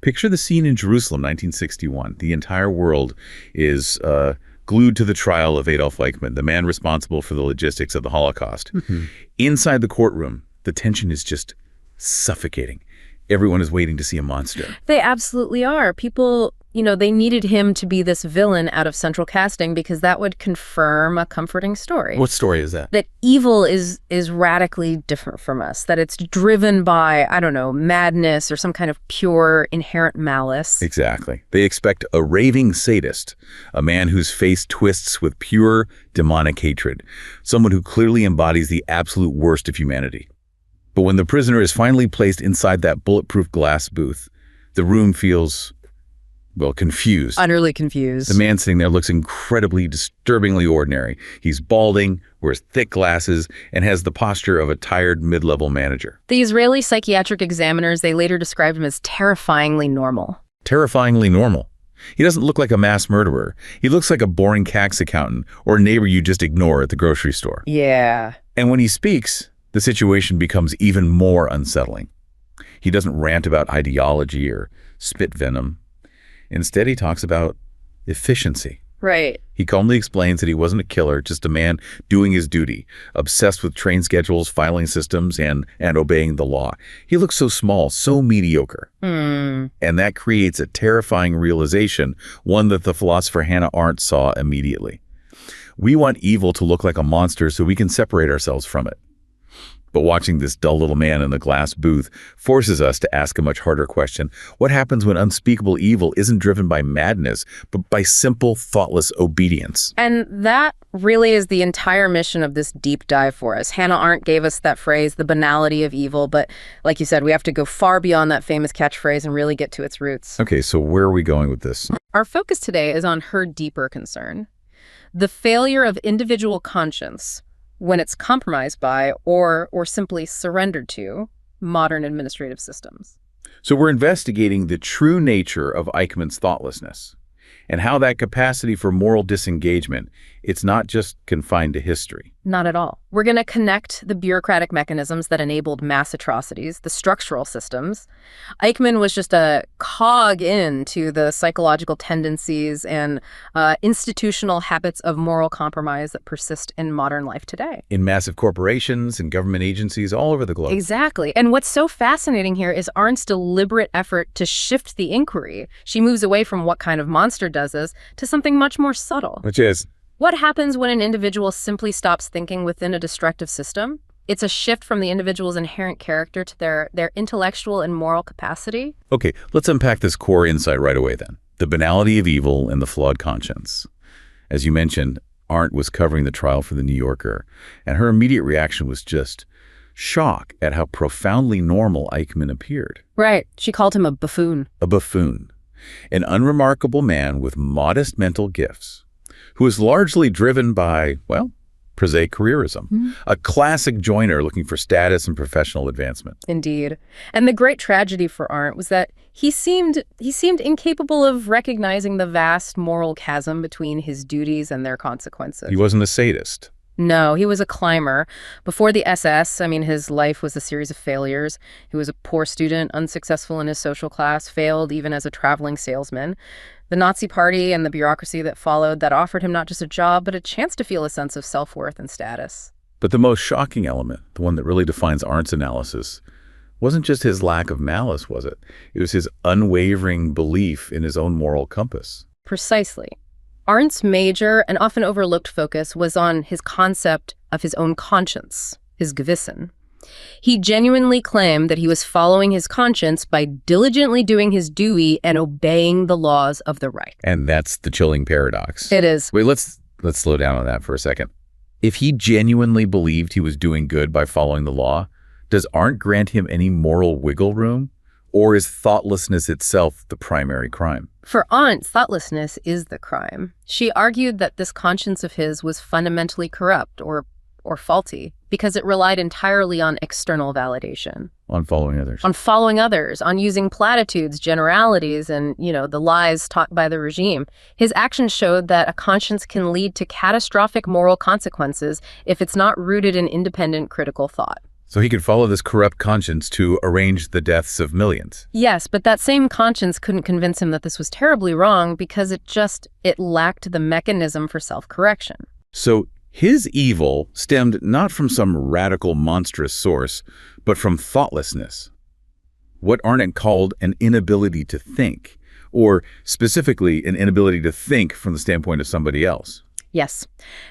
Picture the scene in Jerusalem, 1961. The entire world is glued to the trial of Adolf Eichmann, the man responsible for the logistics of the Holocaust. Inside the courtroom, the tension is just suffocating. Everyone is waiting to see a monster. They absolutely are. People, they needed him to be this villain out of central casting because that would confirm a comforting story. What story is that? That evil is radically different from us, that it's driven by, I don't know, madness or some kind of pure inherent malice. Exactly. They expect a raving sadist, a man whose face twists with pure demonic hatred, someone who clearly embodies the absolute worst of humanity. But when the prisoner is finally placed inside that bulletproof glass booth, the room feels, well, confused. Utterly confused. The man sitting there looks incredibly, disturbingly ordinary. He's balding, wears thick glasses, and has the posture of a tired mid-level manager. The Israeli psychiatric examiners, they later described him as terrifyingly normal. Terrifyingly normal. He doesn't look like a mass murderer. He looks like a boring tax accountant or a neighbor you just ignore at the grocery store. Yeah. And when he speaks, the situation becomes even more unsettling. He doesn't rant about ideology or spit venom. Instead, he talks about efficiency. Right. He calmly explains that he wasn't a killer, just a man doing his duty, obsessed with train schedules, filing systems, and obeying the law. He looks so small, so mediocre. And that creates a terrifying realization, one that the philosopher Hannah Arendt saw immediately. We want evil to look like a monster so we can separate ourselves from it. But watching this dull little man in the glass booth forces us to ask a much harder question. What happens when unspeakable evil isn't driven by madness, but by simple, thoughtless obedience? And that really is the entire mission of this deep dive for us. Hannah Arendt gave us that phrase, the banality of evil, but like you said, we have to go far beyond that famous catchphrase and really get to its roots. Okay, so where are we going with this? Our focus today is on her deeper concern, the failure of individual conscience when it's compromised by or simply surrendered to modern administrative systems. So we're investigating the true nature of Eichmann's thoughtlessness and how that capacity for moral disengagement, it's not just confined to history. Not at all. We're going to connect the bureaucratic mechanisms that enabled mass atrocities, the structural systems. Eichmann was just a cog into the psychological tendencies and institutional habits of moral compromise that persist in modern life today. In massive corporations and government agencies all over the globe. Exactly. And what's so fascinating here is Arndt's deliberate effort to shift the inquiry. She moves away from what kind of monster does this to something much more subtle. Which is? What happens when an individual simply stops thinking within a destructive system? It's a shift from the individual's inherent character to their intellectual and moral capacity. Okay, let's unpack this core insight right away then. The banality of evil and the flawed conscience. As you mentioned, Arendt was covering the trial for The New Yorker, and her immediate reaction was just shock at how profoundly normal Eichmann appeared. Right. She called him a buffoon. A buffoon. An unremarkable man with modest mental gifts, who is largely driven by, well, prosaic careerism, a classic joiner looking for status and professional advancement. Indeed. And the great tragedy for Arendt was that he seemed incapable of recognizing the vast moral chasm between his duties and their consequences. He wasn't a sadist. No, he was a climber. Before the SS, his life was a series of failures. He was a poor student, unsuccessful in his social class, failed even as a traveling salesman. The Nazi Party and the bureaucracy that followed that offered him not just a job, but a chance to feel a sense of self-worth and status. But the most shocking element, the one that really defines Arndt's analysis, wasn't just his lack of malice, was it? It was his unwavering belief in his own moral compass. Precisely. Arndt's major and often overlooked focus was on his concept of his own conscience, his Gewissen. He genuinely claimed that he was following his conscience by diligently doing his duty and obeying the laws of the Reich. And that's the chilling paradox. It is. Wait, let's slow down on that for a second. If he genuinely believed he was doing good by following the law, does Arndt grant him any moral wiggle room? Or is thoughtlessness itself the primary crime? For Arndt, thoughtlessness is the crime. She argued that this conscience of his was fundamentally corrupt or faulty because it relied entirely on external validation. On following others. On following others, on using platitudes, generalities, and, the lies taught by the regime. His actions showed that a conscience can lead to catastrophic moral consequences if it's not rooted in independent critical thought. So he could follow this corrupt conscience to arrange the deaths of millions. Yes, but that same conscience couldn't convince him that this was terribly wrong because it lacked the mechanism for self-correction. So his evil stemmed not from some radical, monstrous source, but from thoughtlessness. What Arndt called an inability to think, or specifically an inability to think from the standpoint of somebody else. Yes.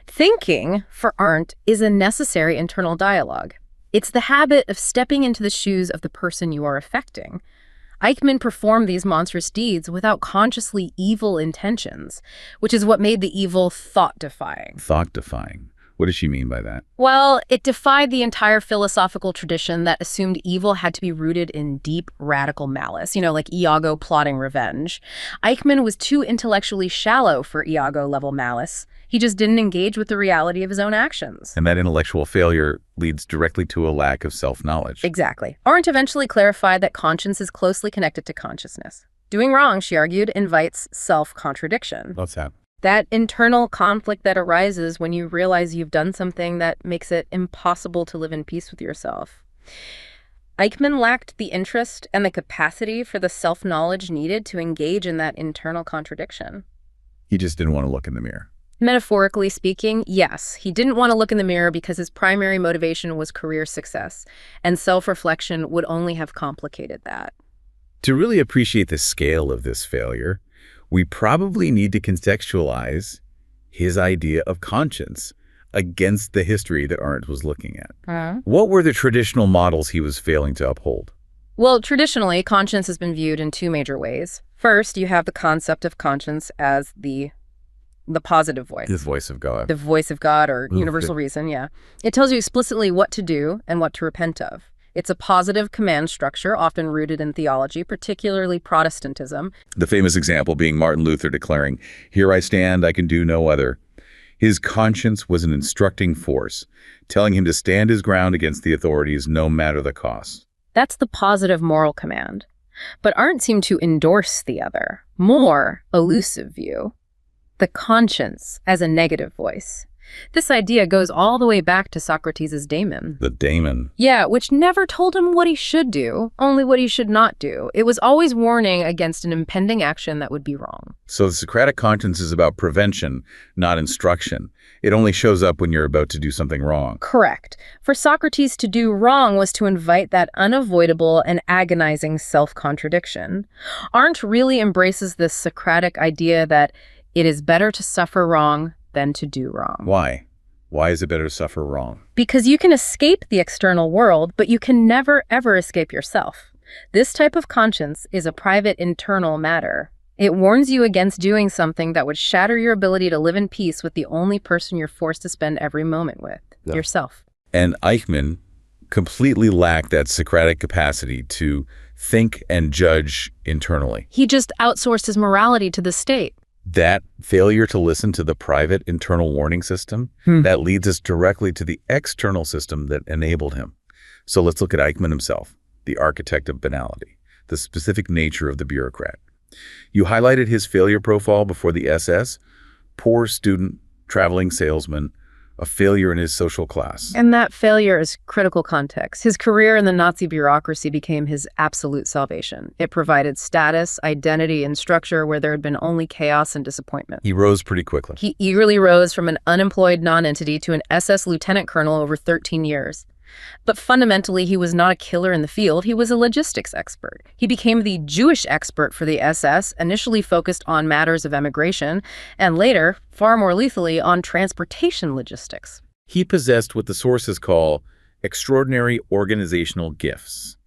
Thinking, for Arndt, is a necessary internal dialogue. It's the habit of stepping into the shoes of the person you are affecting. Eichmann performed these monstrous deeds without consciously evil intentions, which is what made the evil thought-defying. Thought-defying. What does she mean by that? Well, it defied the entire philosophical tradition that assumed evil had to be rooted in deep, radical malice, like Iago plotting revenge. Eichmann was too intellectually shallow for Iago-level malice. He just didn't engage with the reality of his own actions. And that intellectual failure leads directly to a lack of self-knowledge. Exactly. Arndt eventually clarified that conscience is closely connected to consciousness. Doing wrong, she argued, invites self-contradiction. What's that? That internal conflict that arises when you realize you've done something that makes it impossible to live in peace with yourself. Eichmann lacked the interest and the capacity for the self-knowledge needed to engage in that internal contradiction. He just didn't want to look in the mirror. Metaphorically speaking, yes, he didn't want to look in the mirror because his primary motivation was career success, and self-reflection would only have complicated that. To really appreciate the scale of this failure, we probably need to contextualize his idea of conscience against the history that Arndt was looking at. What were the traditional models he was failing to uphold? Well, traditionally, conscience has been viewed in two major ways. First, you have the concept of conscience as the positive voice. The voice of God. The voice of God, or universal reason, yeah. It tells you explicitly what to do and what to repent of. It's a positive command structure, often rooted in theology, particularly Protestantism. The famous example being Martin Luther declaring, "Here I stand, I can do no other." His conscience was an instructing force, telling him to stand his ground against the authorities no matter the cost. That's the positive moral command. But Arndt seemed to endorse the other, more elusive view. The conscience as a negative voice. This idea goes all the way back to Socrates' daemon. The daemon. Yeah, which never told him what he should do, only what he should not do. It was always warning against an impending action that would be wrong. So the Socratic conscience is about prevention, not instruction. It only shows up when you're about to do something wrong. Correct. For Socrates, to do wrong was to invite that unavoidable and agonizing self-contradiction. Arndt really embraces this Socratic idea that it is better to suffer wrong than to do wrong. Why? Why is it better to suffer wrong? Because you can escape the external world, but you can never, ever escape yourself. This type of conscience is a private internal matter. It warns you against doing something that would shatter your ability to live in peace with the only person you're forced to spend every moment with, yourself. And Eichmann completely lacked that Socratic capacity to think and judge internally. He just outsourced his morality to the state. That failure to listen to the private internal warning system, that leads us directly to the external system that enabled him. So let's look at Eichmann himself, the architect of banality, the specific nature of the bureaucrat. You highlighted his failure profile before the SS, poor student, traveling salesman, a failure in his social class. And that failure is critical context. His career in the Nazi bureaucracy became his absolute salvation. It provided status, identity, and structure where there had been only chaos and disappointment. He rose pretty quickly. He eagerly rose from an unemployed nonentity to an SS lieutenant colonel over 13 years. But fundamentally, he was not a killer in the field. He was a logistics expert. He became the Jewish expert for the SS, initially focused on matters of emigration, and later, far more lethally, on transportation logistics. He possessed what the sources call extraordinary organizational gifts.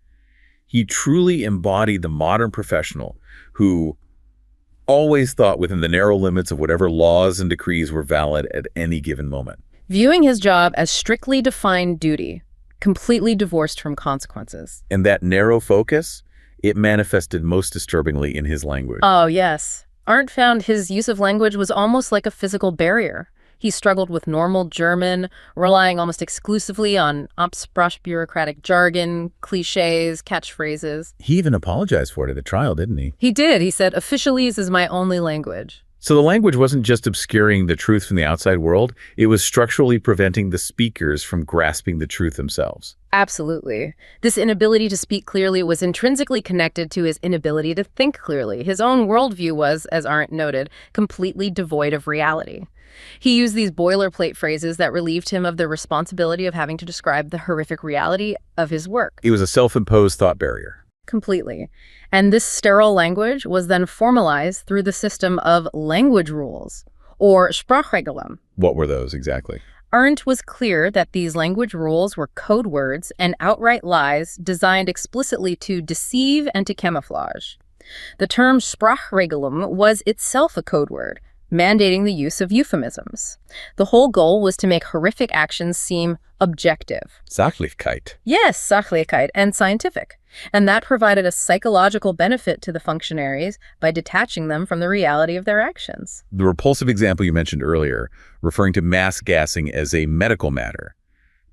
He truly embodied the modern professional who always thought within the narrow limits of whatever laws and decrees were valid at any given moment. Viewing his job as strictly defined duty, completely divorced from consequences. And that narrow focus, it manifested most disturbingly in his language. Oh, yes. Arndt found his use of language was almost like a physical barrier. He struggled with normal German, relying almost exclusively on absprache bureaucratic jargon, cliches, catchphrases. He even apologized for it at the trial, didn't he? He did. He said, "Officialese is my only language." So the language wasn't just obscuring the truth from the outside world, it was structurally preventing the speakers from grasping the truth themselves. Absolutely. This inability to speak clearly was intrinsically connected to his inability to think clearly. His own worldview was, as Arendt noted, completely devoid of reality. He used these boilerplate phrases that relieved him of the responsibility of having to describe the horrific reality of his work. It was a self-imposed thought barrier. Completely. And this sterile language was then formalized through the system of language rules, or Sprachregeln. What were those exactly? Arendt was clear that these language rules were code words and outright lies designed explicitly to deceive and to camouflage. The term Sprachregelung was itself a code word, mandating the use of euphemisms. The whole goal was to make horrific actions seem objective. Sachlichkeit. Yes, Sachlichkeit, and scientific. And that provided a psychological benefit to the functionaries by detaching them from the reality of their actions. The repulsive example you mentioned earlier, referring to mass gassing as a medical matter,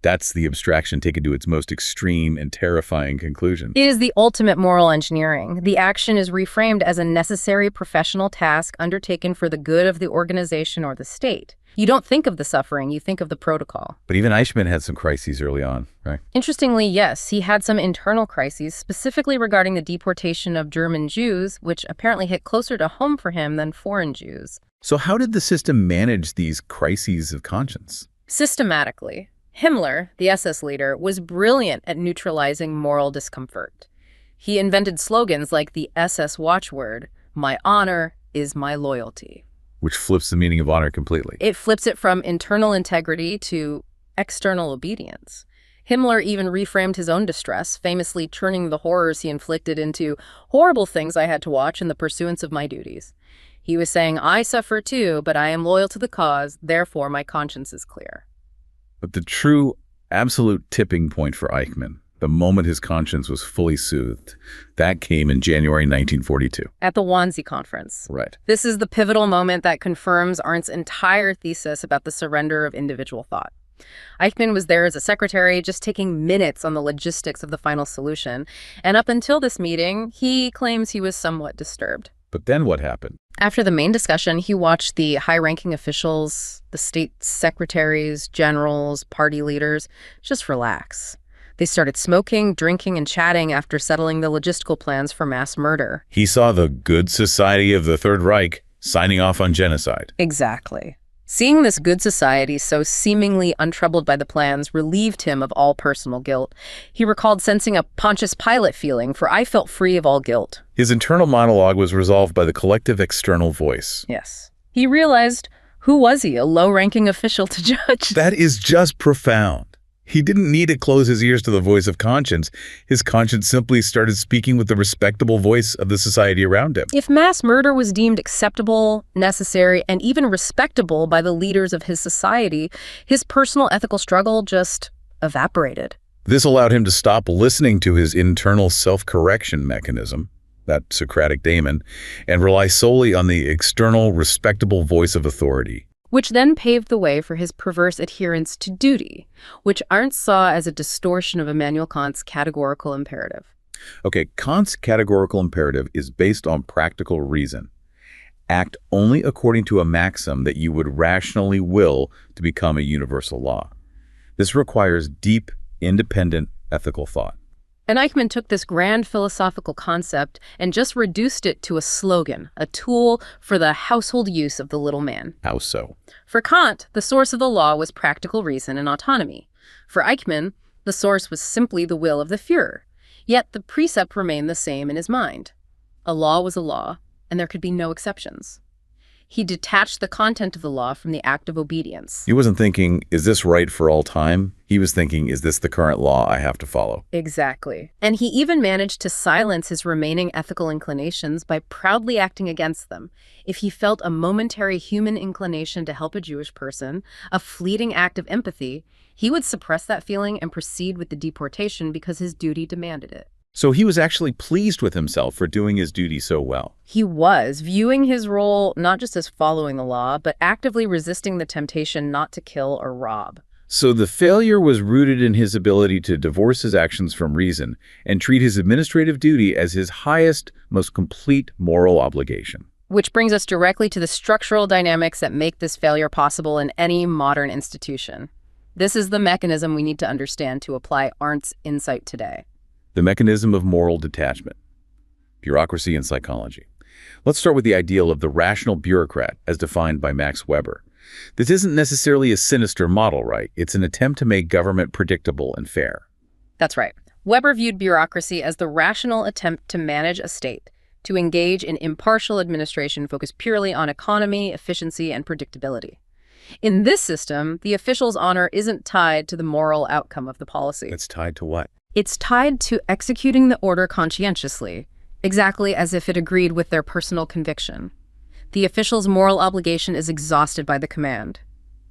that's the abstraction taken to its most extreme and terrifying conclusion. It is the ultimate moral engineering. The action is reframed as a necessary professional task undertaken for the good of the organization or the state. You don't think of the suffering, you think of the protocol. But even Eichmann had some crises early on, right? Interestingly, yes, he had some internal crises, specifically regarding the deportation of German Jews, which apparently hit closer to home for him than foreign Jews. So how did the system manage these crises of conscience? Systematically. Himmler, the SS leader, was brilliant at neutralizing moral discomfort. He invented slogans like the SS watchword, "My honor is my loyalty." Which flips the meaning of honor completely. It flips it from internal integrity to external obedience. Himmler even reframed his own distress, famously turning the horrors he inflicted into horrible things I had to watch in the pursuance of my duties. He was saying, I suffer too, but I am loyal to the cause, therefore my conscience is clear. But the true, absolute tipping point for Eichmann, the moment his conscience was fully soothed, that came in January 1942. At the Wannsee Conference. Right. This is the pivotal moment that confirms Arndt's entire thesis about the surrender of individual thought. Eichmann was there as a secretary, just taking minutes on the logistics of the final solution, and up until this meeting, he claims he was somewhat disturbed. But then what happened? After the main discussion, he watched the high-ranking officials, the state secretaries, generals, party leaders, just relax. They started smoking, drinking, and chatting after settling the logistical plans for mass murder. He saw the good society of the Third Reich signing off on genocide. Exactly. Seeing this good society so seemingly untroubled by the plans relieved him of all personal guilt. He recalled sensing a Pontius Pilate feeling, for I felt free of all guilt. His internal monologue was resolved by the collective external voice. Yes. He realized, who was he, a low-ranking official to judge? That is just profound. He didn't need to close his ears to the voice of conscience. His conscience simply started speaking with the respectable voice of the society around him. If mass murder was deemed acceptable, necessary, and even respectable by the leaders of his society, his personal ethical struggle just evaporated. This allowed him to stop listening to his internal self-correction mechanism, that Socratic daemon, and rely solely on the external, respectable voice of authority. Which then paved the way for his perverse adherence to duty, which Arendt saw as a distortion of Immanuel Kant's categorical imperative. Okay, Kant's categorical imperative is based on practical reason. Act only according to a maxim that you would rationally will to become a universal law. This requires deep, independent ethical thought. And Eichmann took this grand philosophical concept and just reduced it to a slogan, a tool for the household use of the little man. How so? For Kant, the source of the law was practical reason and autonomy. For Eichmann, the source was simply the will of the Führer. Yet the precept remained the same in his mind. A law was a law, and there could be no exceptions. He detached the content of the law from the act of obedience. He wasn't thinking, is this right for all time? He was thinking, is this the current law I have to follow? Exactly. And he even managed to silence his remaining ethical inclinations by proudly acting against them. If he felt a momentary human inclination to help a Jewish person, a fleeting act of empathy, he would suppress that feeling and proceed with the deportation because his duty demanded it. So he was actually pleased with himself for doing his duty so well. He was, viewing his role not just as following the law, but actively resisting the temptation not to kill or rob. So the failure was rooted in his ability to divorce his actions from reason and treat his administrative duty as his highest, most complete moral obligation. Which brings us directly to the structural dynamics that make this failure possible in any modern institution. This is the mechanism we need to understand to apply Arndt's insight today. The mechanism of moral detachment. Bureaucracy and psychology. Let's start with the ideal of the rational bureaucrat as defined by Max Weber. This isn't necessarily a sinister model, right? It's an attempt to make government predictable and fair. That's right. Weber viewed bureaucracy as the rational attempt to manage a state, to engage in impartial administration focused purely on economy, efficiency, and predictability. In this system, the official's honor isn't tied to the moral outcome of the policy. It's tied to what? It's tied to executing the order conscientiously, exactly as if it agreed with their personal conviction. The official's moral obligation is exhausted by the command.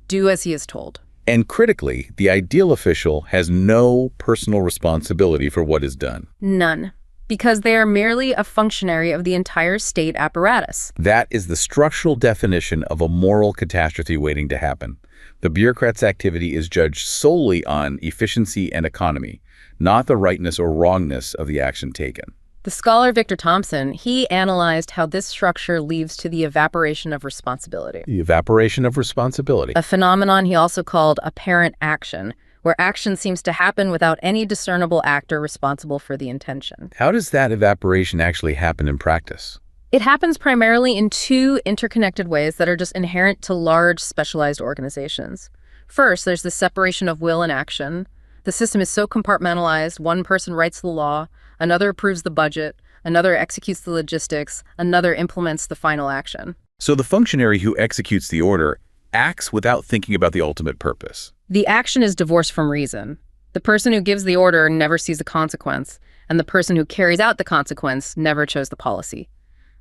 Do as he is told. And critically, the ideal official has no personal responsibility for what is done. None. Because they are merely a functionary of the entire state apparatus. That is the structural definition of a moral catastrophe waiting to happen. The bureaucrat's activity is judged solely on efficiency and economy, not the rightness or wrongness of the action taken. The scholar Victor Thompson, he analyzed how this structure leads to the evaporation of responsibility. The evaporation of responsibility. A phenomenon he also called apparent action, where action seems to happen without any discernible actor responsible for the intention. How does that evaporation actually happen in practice? It happens primarily in two interconnected ways that are just inherent to large, specialized organizations. First, there's the separation of will and action. The system is so compartmentalized, one person writes the law, another approves the budget, another executes the logistics, another implements the final action. So the functionary who executes the order acts without thinking about the ultimate purpose. The action is divorced from reason. The person who gives the order never sees the consequence, and the person who carries out the consequence never chose the policy.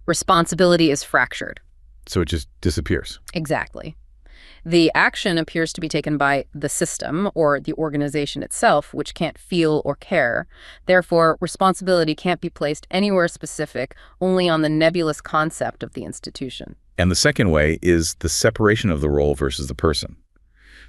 Responsibility is fractured. So it just disappears. Exactly. The action appears to be taken by the system or the organization itself, which can't feel or care. Therefore, responsibility can't be placed anywhere specific, only on the nebulous concept of the institution. And the second way is the separation of the role versus the person.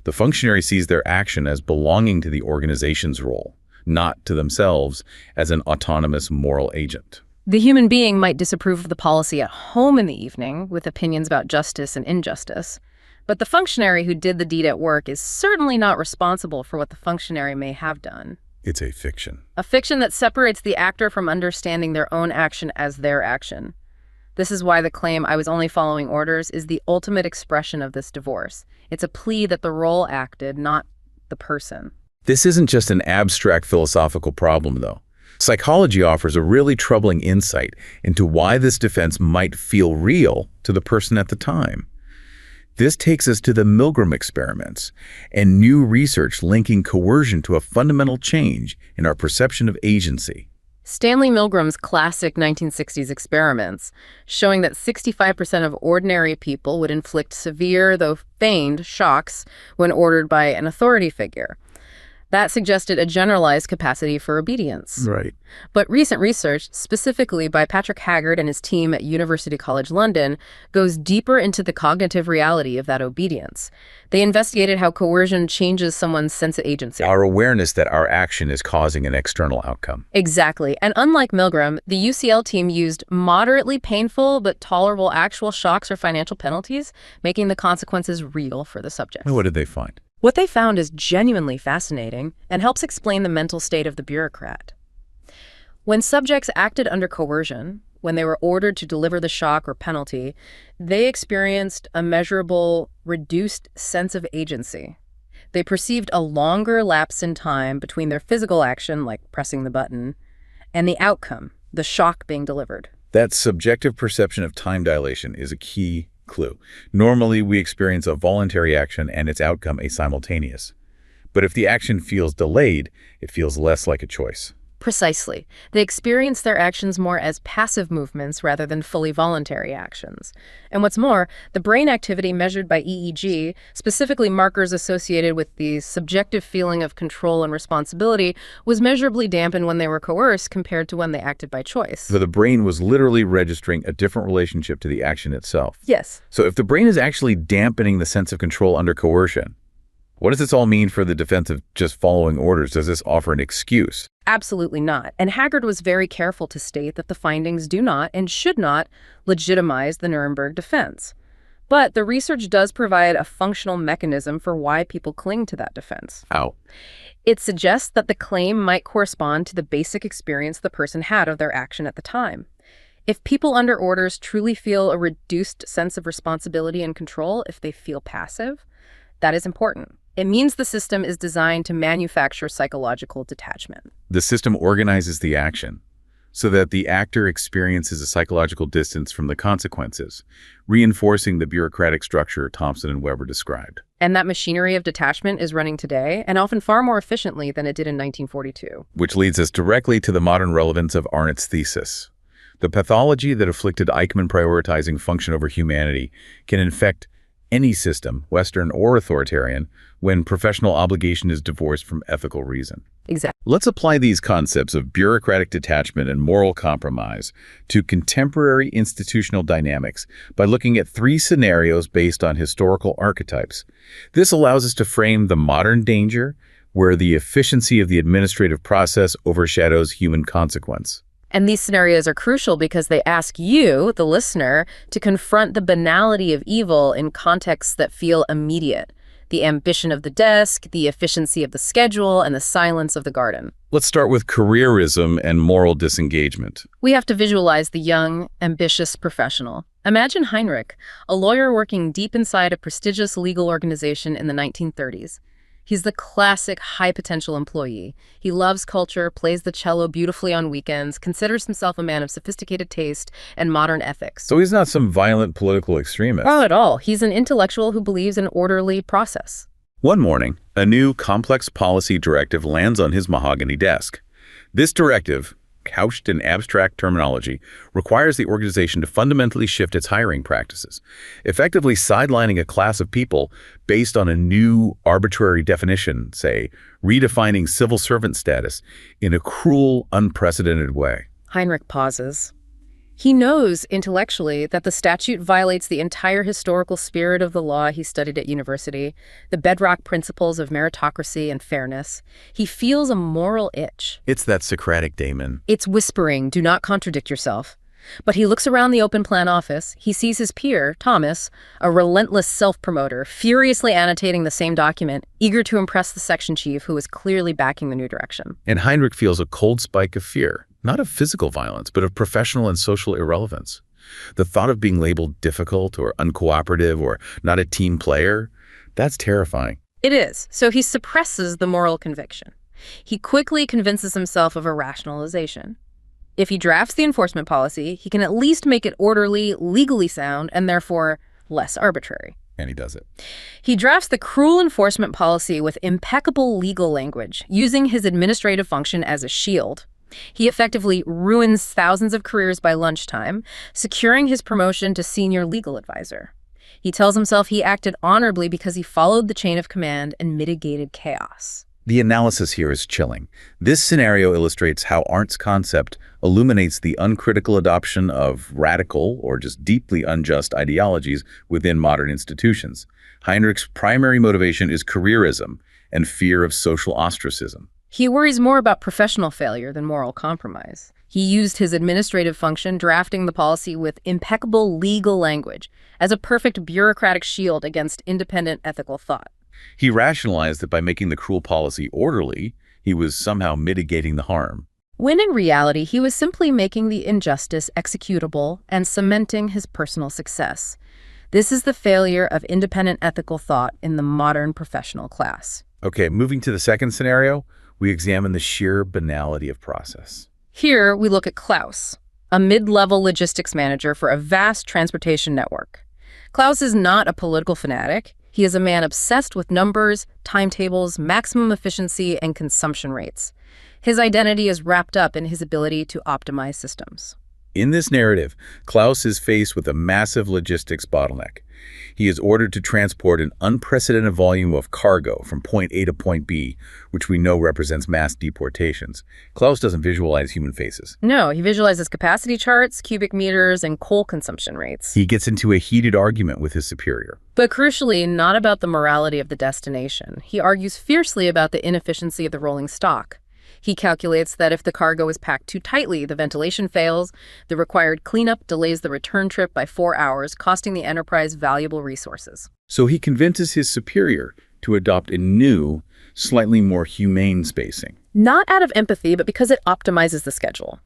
The functionary sees their action as belonging to the organization's role, not to themselves as an autonomous moral agent. The human being might disapprove of the policy at home in the evening with opinions about justice and injustice. But the functionary who did the deed at work is certainly not responsible for what the functionary may have done. It's a fiction. A fiction that separates the actor from understanding their own action as their action. This is why the claim, "I was only following orders," is the ultimate expression of this divorce. It's a plea that the role acted, not the person. This isn't just an abstract philosophical problem, though. Psychology offers a really troubling insight into why this defense might feel real to the person at the time. This takes us to the Milgram experiments and new research linking coercion to a fundamental change in our perception of agency. Stanley Milgram's classic 1960s experiments, showing that 65% of ordinary people would inflict severe, though feigned, shocks when ordered by an authority figure. That suggested a generalized capacity for obedience. Right. But recent research, specifically by Patrick Haggard and his team at University College London, goes deeper into the cognitive reality of that obedience. They investigated how coercion changes someone's sense of agency. Our awareness that our action is causing an external outcome. Exactly. And unlike Milgram, the UCL team used moderately painful but tolerable actual shocks or financial penalties, making the consequences real for the subjects. What did they find? What they found is genuinely fascinating and helps explain the mental state of the bureaucrat. When subjects acted under coercion, when they were ordered to deliver the shock or penalty, they experienced a measurable, reduced sense of agency. They perceived a longer lapse in time between their physical action, like pressing the button, and the outcome, the shock being delivered. That subjective perception of time dilation is a key clue. Normally, we experience a voluntary action and its outcome a simultaneous. But if the action feels delayed, it feels less like a choice. Precisely. They experience their actions more as passive movements rather than fully voluntary actions. And what's more, the brain activity measured by EEG, specifically markers associated with the subjective feeling of control and responsibility, was measurably dampened when they were coerced compared to when they acted by choice. So the brain was literally registering a different relationship to the action itself. Yes. So if the brain is actually dampening the sense of control under coercion, What does this all mean for the defense of just following orders? Does this offer an excuse? Absolutely not. And Haggard was very careful to state that the findings do not and should not legitimize the Nuremberg defense. But the research does provide a functional mechanism for why people cling to that defense. How? It suggests that the claim might correspond to the basic experience the person had of their action at the time. If people under orders truly feel a reduced sense of responsibility and control, if they feel passive, that is important. It means the system is designed to manufacture psychological detachment. The system organizes the action so that the actor experiences a psychological distance from the consequences, reinforcing the bureaucratic structure Thompson and Weber described. And that machinery of detachment is running today, and often far more efficiently than it did in 1942. Which leads us directly to the modern relevance of Arnott's thesis. The pathology that afflicted Eichmann prioritizing function over humanity can infect any system, Western or authoritarian, when professional obligation is divorced from ethical reason. Exactly. Let's apply these concepts of bureaucratic detachment and moral compromise to contemporary institutional dynamics by looking at 3 scenarios based on historical archetypes. This allows us to frame the modern danger where the efficiency of the administrative process overshadows human consequence. And these scenarios are crucial because they ask you, the listener, to confront the banality of evil in contexts that feel immediate. The ambition of the desk, the efficiency of the schedule, and the silence of the garden. Let's start with careerism and moral disengagement. We have to visualize the young, ambitious professional. Imagine Heinrich, a lawyer working deep inside a prestigious legal organization in the 1930s. He's the classic high-potential employee. He loves culture, plays the cello beautifully on weekends, considers himself a man of sophisticated taste and modern ethics. So he's not some violent political extremist. Not at all. He's an intellectual who believes in orderly process. One morning, a new complex policy directive lands on his mahogany desk. This directive, couched in abstract terminology, requires the organization to fundamentally shift its hiring practices, effectively sidelining a class of people based on a new arbitrary definition, say, redefining civil servant status in a cruel, unprecedented way. Heinrich pauses. He knows intellectually that the statute violates the entire historical spirit of the law he studied at university, the bedrock principles of meritocracy and fairness. He feels a moral itch. It's that Socratic daemon. It's whispering, do not contradict yourself. But he looks around the open plan office. He sees his peer, Thomas, a relentless self-promoter, furiously annotating the same document, eager to impress the section chief who is clearly backing the new direction. And Heinrich feels a cold spike of fear. Not of physical violence, but of professional and social irrelevance. The thought of being labeled difficult or uncooperative or not a team player, that's terrifying. It is. So he suppresses the moral conviction. He quickly convinces himself of a rationalization. If he drafts the enforcement policy, he can at least make it orderly, legally sound, and therefore less arbitrary. And he does it. He drafts the cruel enforcement policy with impeccable legal language, using his administrative function as a shield. He effectively ruins thousands of careers by lunchtime, securing his promotion to senior legal advisor. He tells himself he acted honorably because he followed the chain of command and mitigated chaos. The analysis here is chilling. This scenario illustrates how Arndt's concept illuminates the uncritical adoption of radical or just deeply unjust ideologies within modern institutions. Heinrich's primary motivation is careerism and fear of social ostracism. He worries more about professional failure than moral compromise. He used his administrative function, drafting the policy with impeccable legal language, as a perfect bureaucratic shield against independent ethical thought. He rationalized that by making the cruel policy orderly, he was somehow mitigating the harm. When in reality, he was simply making the injustice executable and cementing his personal success. This is the failure of independent ethical thought in the modern professional class. Okay, moving to the second scenario, we examine the sheer banality of process. Here, we look at Klaus, a mid-level logistics manager for a vast transportation network. Klaus is not a political fanatic. He is a man obsessed with numbers, timetables, maximum efficiency, and consumption rates. His identity is wrapped up in his ability to optimize systems. In this narrative, Klaus is faced with a massive logistics bottleneck. He is ordered to transport an unprecedented volume of cargo from point A to point B, which we know represents mass deportations. Klaus doesn't visualize human faces. No, he visualizes capacity charts, cubic meters, and coal consumption rates. He gets into a heated argument with his superior. But crucially, not about the morality of the destination. He argues fiercely about the inefficiency of the rolling stock. He calculates that if the cargo is packed too tightly, the ventilation fails, the required cleanup delays the return trip by 4 hours, costing the enterprise valuable resources. So he convinces his superior to adopt a new, slightly more humane spacing. Not out of empathy, but because it optimizes the schedule.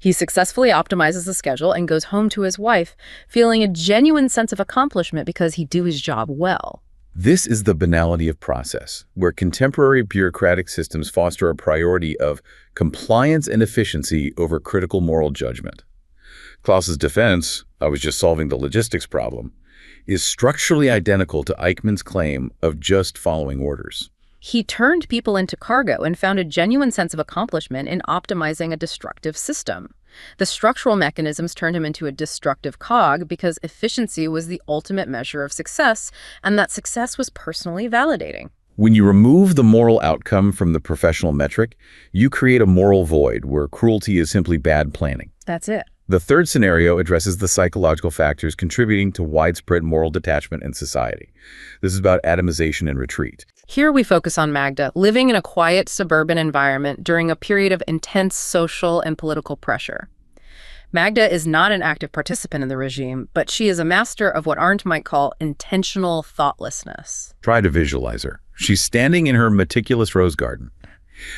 He successfully optimizes the schedule and goes home to his wife, feeling a genuine sense of accomplishment because he do his job well. This is the banality of process, where contemporary bureaucratic systems foster a priority of compliance and efficiency over critical moral judgment. Klaus's defense, "I was just solving the logistics problem," is structurally identical to Eichmann's claim of just following orders. He turned people into cargo and found a genuine sense of accomplishment in optimizing a destructive system. The structural mechanisms turned him into a destructive cog because efficiency was the ultimate measure of success, and that success was personally validating. When you remove the moral outcome from the professional metric, you create a moral void where cruelty is simply bad planning. That's it. The third scenario addresses the psychological factors contributing to widespread moral detachment in society. This is about atomization and retreat. Here we focus on Magda, living in a quiet suburban environment during a period of intense social and political pressure. Magda is not an active participant in the regime, but she is a master of what Arndt might call intentional thoughtlessness. Try to visualize her. She's standing in her meticulous rose garden.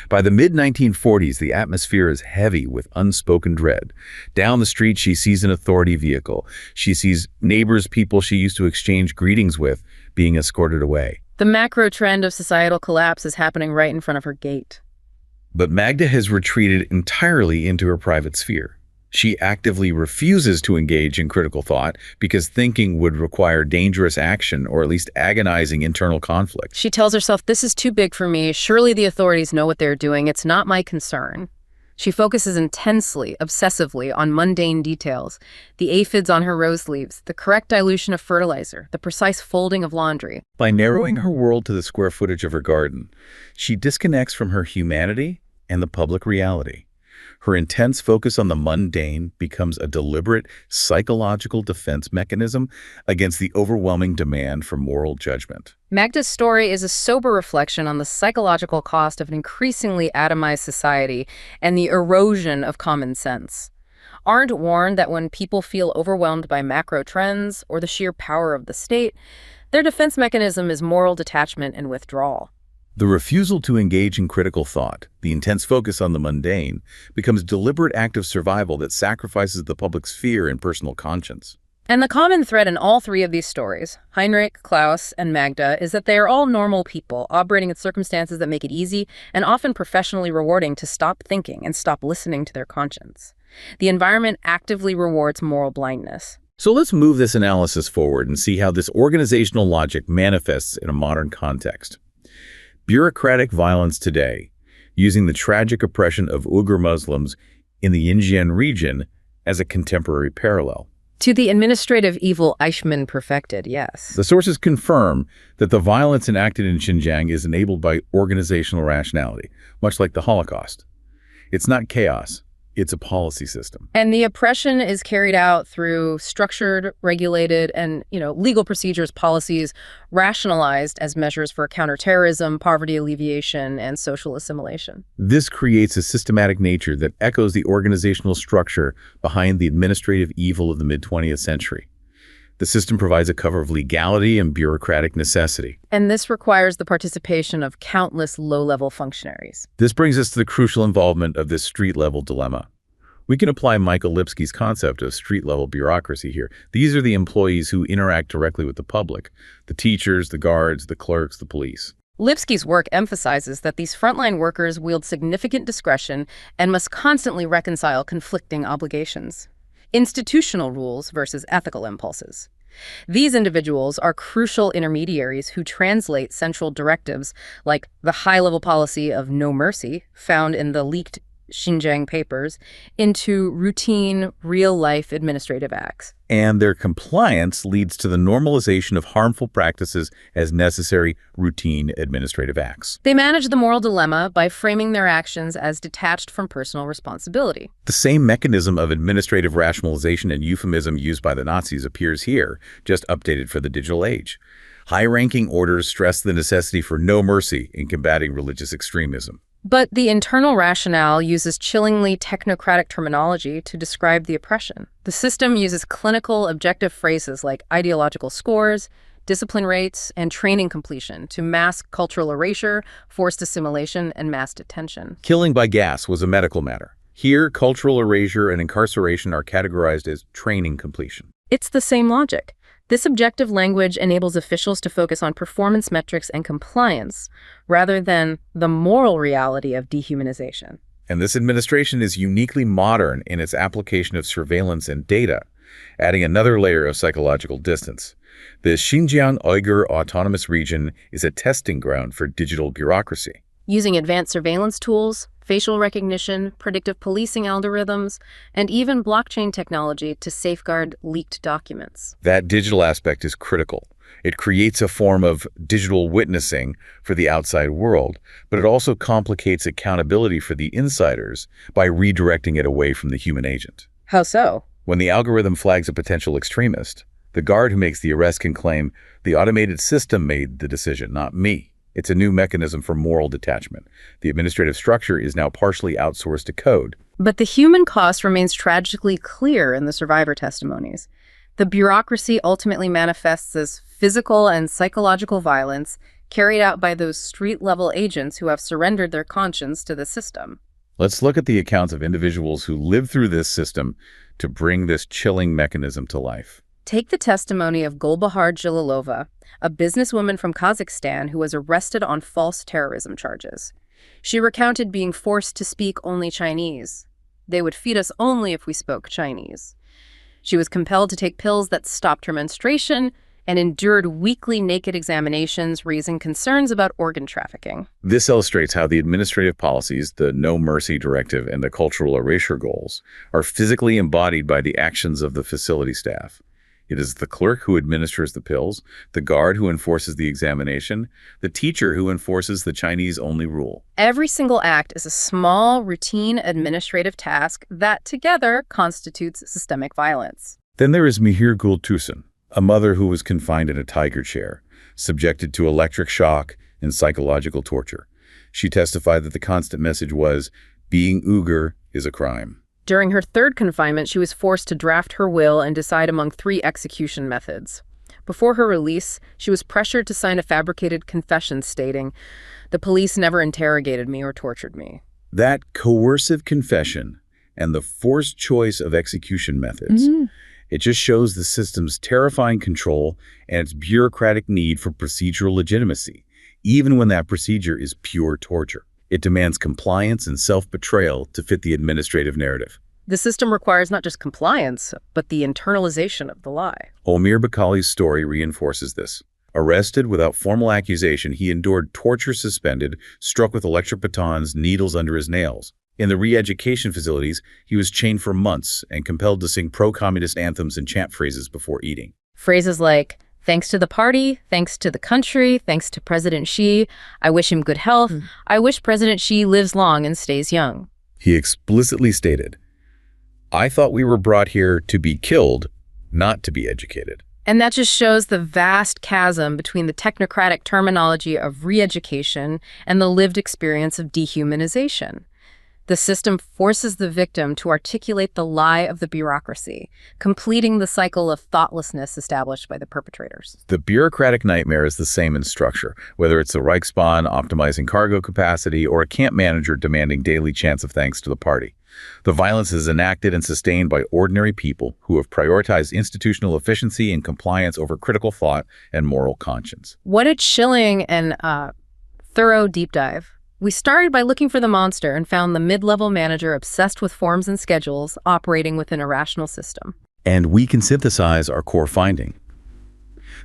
By the mid-1940s, the atmosphere is heavy with unspoken dread. Down the street, she sees an authority vehicle. She sees neighbors, people she used to exchange greetings with, being escorted away. The macro trend of societal collapse is happening right in front of her gate. But Magda has retreated entirely into her private sphere. She actively refuses to engage in critical thought because thinking would require dangerous action or at least agonizing internal conflict. She tells herself, "This is too big for me. Surely the authorities know what they're doing. It's not my concern." She focuses intensely, obsessively on mundane details, the aphids on her rose leaves, the correct dilution of fertilizer, the precise folding of laundry. By narrowing her world to the square footage of her garden, she disconnects from her humanity and the public reality. Her intense focus on the mundane becomes a deliberate psychological defense mechanism against the overwhelming demand for moral judgment. Magda's story is a sober reflection on the psychological cost of an increasingly atomized society and the erosion of common sense. Arndt warned that when people feel overwhelmed by macro trends or the sheer power of the state, their defense mechanism is moral detachment and withdrawal. The refusal to engage in critical thought, the intense focus on the mundane, becomes a deliberate act of survival that sacrifices the public sphere and personal conscience. And the common thread in all three of these stories, Heinrich, Klaus, and Magda, is that they are all normal people operating in circumstances that make it easy and often professionally rewarding to stop thinking and stop listening to their conscience. The environment actively rewards moral blindness. So let's move this analysis forward and see how this organizational logic manifests in a modern context. Bureaucratic violence today, using the tragic oppression of Uyghur Muslims in the Xinjiang region as a contemporary parallel. To the administrative evil Eichmann perfected, yes. The sources confirm that the violence enacted in Xinjiang is enabled by organizational rationality, much like the Holocaust. It's not chaos. It's a policy system. And the oppression is carried out through structured, regulated, and, legal procedures, policies, rationalized as measures for counterterrorism, poverty alleviation, and social assimilation. This creates a systematic nature that echoes the organizational structure behind the administrative evil of the mid-20th century. The system provides a cover of legality and bureaucratic necessity. And this requires the participation of countless low-level functionaries. This brings us to the crucial involvement of this street-level dilemma. We can apply Michael Lipsky's concept of street-level bureaucracy here. These are the employees who interact directly with the public, the teachers, the guards, the clerks, the police. Lipsky's work emphasizes that these frontline workers wield significant discretion and must constantly reconcile conflicting obligations. Institutional rules versus ethical impulses. These individuals are crucial intermediaries who translate central directives like the high-level policy of no mercy found in the leaked Xinjiang papers, into routine, real-life administrative acts. And their compliance leads to the normalization of harmful practices as necessary, routine administrative acts. They manage the moral dilemma by framing their actions as detached from personal responsibility. The same mechanism of administrative rationalization and euphemism used by the Nazis appears here, just updated for the digital age. High-ranking orders stress the necessity for no mercy in combating religious extremism. But the internal rationale uses chillingly technocratic terminology to describe the oppression. The system uses clinical, objective phrases like ideological scores, discipline rates, and training completion to mask cultural erasure, forced assimilation, and mass detention. Killing by gas was a medical matter. Here, cultural erasure and incarceration are categorized as training completion. It's the same logic. This objective language enables officials to focus on performance metrics and compliance, rather than the moral reality of dehumanization. And this administration is uniquely modern in its application of surveillance and data, adding another layer of psychological distance. The Xinjiang Uyghur Autonomous Region is a testing ground for digital bureaucracy. Using advanced surveillance tools, facial recognition, predictive policing algorithms, and even blockchain technology to safeguard leaked documents. That digital aspect is critical. It creates a form of digital witnessing for the outside world, but it also complicates accountability for the insiders by redirecting it away from the human agent. How so? When the algorithm flags a potential extremist, the guard who makes the arrest can claim, "The automated system made the decision, not me." It's a new mechanism for moral detachment. The administrative structure is now partially outsourced to code. But the human cost remains tragically clear in the survivor testimonies. The bureaucracy ultimately manifests as physical and psychological violence carried out by those street-level agents who have surrendered their conscience to the system. Let's look at the accounts of individuals who lived through this system to bring this chilling mechanism to life. Take the testimony of Golbahar Jalilova, a businesswoman from Kazakhstan who was arrested on false terrorism charges. She recounted being forced to speak only Chinese. They would feed us only if we spoke Chinese. She was compelled to take pills that stopped her menstruation and endured weekly naked examinations, raising concerns about organ trafficking. This illustrates how the administrative policies, the No Mercy Directive, and the cultural erasure goals are physically embodied by the actions of the facility staff. It is the clerk who administers the pills, the guard who enforces the examination, the teacher who enforces the Chinese-only rule. Every single act is a small, routine administrative task that together constitutes systemic violence. Then there is Mihir Gultusen, a mother who was confined in a tiger chair, subjected to electric shock and psychological torture. She testified that the constant message was, "Being Uyghur is a crime." During her third confinement, she was forced to draft her will and decide among 3 execution methods. Before her release, she was pressured to sign a fabricated confession stating, "The police never interrogated me or tortured me." That coercive confession and the forced choice of execution methods, it just shows the system's terrifying control and its bureaucratic need for procedural legitimacy, even when that procedure is pure torture. It demands compliance and self-betrayal to fit the administrative narrative. The system requires not just compliance, but the internalization of the lie. Omir Bakali's story reinforces this. Arrested without formal accusation, he endured torture suspended, struck with electric batons, needles under his nails. In the re-education facilities, he was chained for months and compelled to sing pro-communist anthems and chant phrases before eating. Phrases like, "Thanks to the party, thanks to the country, thanks to President Xi, I wish him good health, I wish President Xi lives long and stays young." He explicitly stated, "I thought we were brought here to be killed, not to be educated." And that just shows the vast chasm between the technocratic terminology of re-education and the lived experience of dehumanization. The system forces the victim to articulate the lie of the bureaucracy, completing the cycle of thoughtlessness established by the perpetrators. The bureaucratic nightmare is the same in structure, whether it's a Reichsbahn optimizing cargo capacity or a camp manager demanding daily chants of thanks to the party. The violence is enacted and sustained by ordinary people who have prioritized institutional efficiency and compliance over critical thought and moral conscience. What a chilling and thorough deep dive. We started by looking for the monster and found the mid-level manager obsessed with forms and schedules operating within a rational system. And we can synthesize our core finding.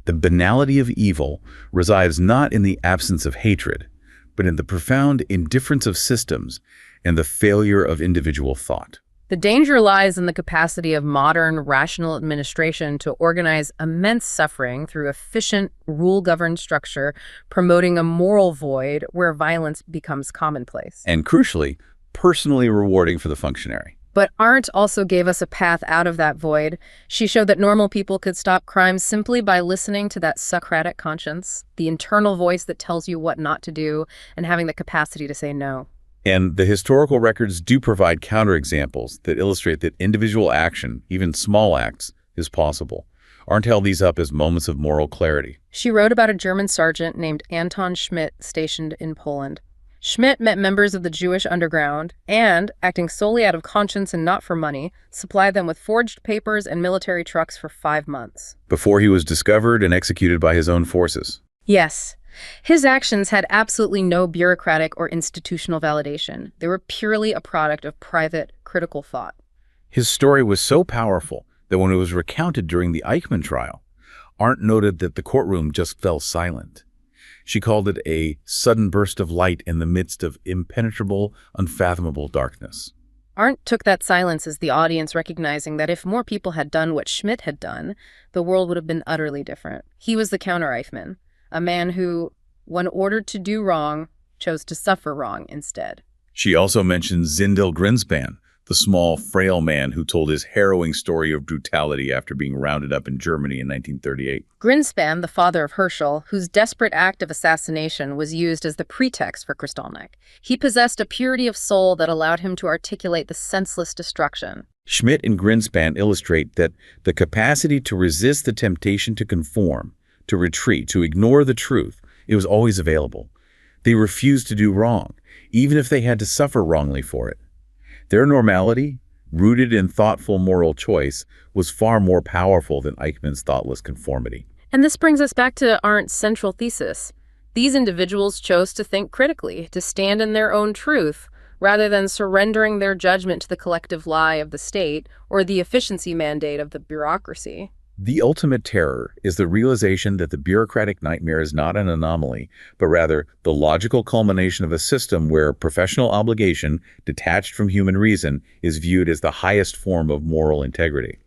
The banality of evil resides not in the absence of hatred, but in the profound indifference of systems and the failure of individual thought. The danger lies in the capacity of modern, rational administration to organize immense suffering through efficient, rule-governed structure, promoting a moral void where violence becomes commonplace. And crucially, personally rewarding for the functionary. But Arendt also gave us a path out of that void. She showed that normal people could stop crime simply by listening to that Socratic conscience, the internal voice that tells you what not to do, and having the capacity to say no. And the historical records do provide counterexamples that illustrate that individual action, even small acts, is possible. Arendt held these up as moments of moral clarity. She wrote about a German sergeant named Anton Schmidt stationed in Poland. Schmidt met members of the Jewish underground and, acting solely out of conscience and not for money, supplied them with forged papers and military trucks for 5 months. Before he was discovered and executed by his own forces. Yes. His actions had absolutely no bureaucratic or institutional validation. They were purely a product of private, critical thought. His story was so powerful that when it was recounted during the Eichmann trial, Arendt noted that the courtroom just fell silent. She called it a sudden burst of light in the midst of impenetrable, unfathomable darkness. Arendt took that silence as the audience recognizing that if more people had done what Schmidt had done, the world would have been utterly different. He was the counter-Eichmann, a man who, when ordered to do wrong, chose to suffer wrong instead. She also mentioned Zindel Greenspan, the small, frail man who told his harrowing story of brutality after being rounded up in Germany in 1938. Greenspan, the father of Herschel, whose desperate act of assassination was used as the pretext for Kristallnacht. He possessed a purity of soul that allowed him to articulate the senseless destruction. Schmidt and Greenspan illustrate that the capacity to resist the temptation to conform, to retreat, to ignore the truth, it was always available. They refused to do wrong, even if they had to suffer wrongly for it. Their normality, rooted in thoughtful moral choice, was far more powerful than Eichmann's thoughtless conformity. And this brings us back to Arendt's central thesis. These individuals chose to think critically, to stand in their own truth, rather than surrendering their judgment to the collective lie of the state or the efficiency mandate of the bureaucracy. The ultimate terror is the realization that the bureaucratic nightmare is not an anomaly, but rather the logical culmination of a system where professional obligation, detached from human reason, is viewed as the highest form of moral integrity.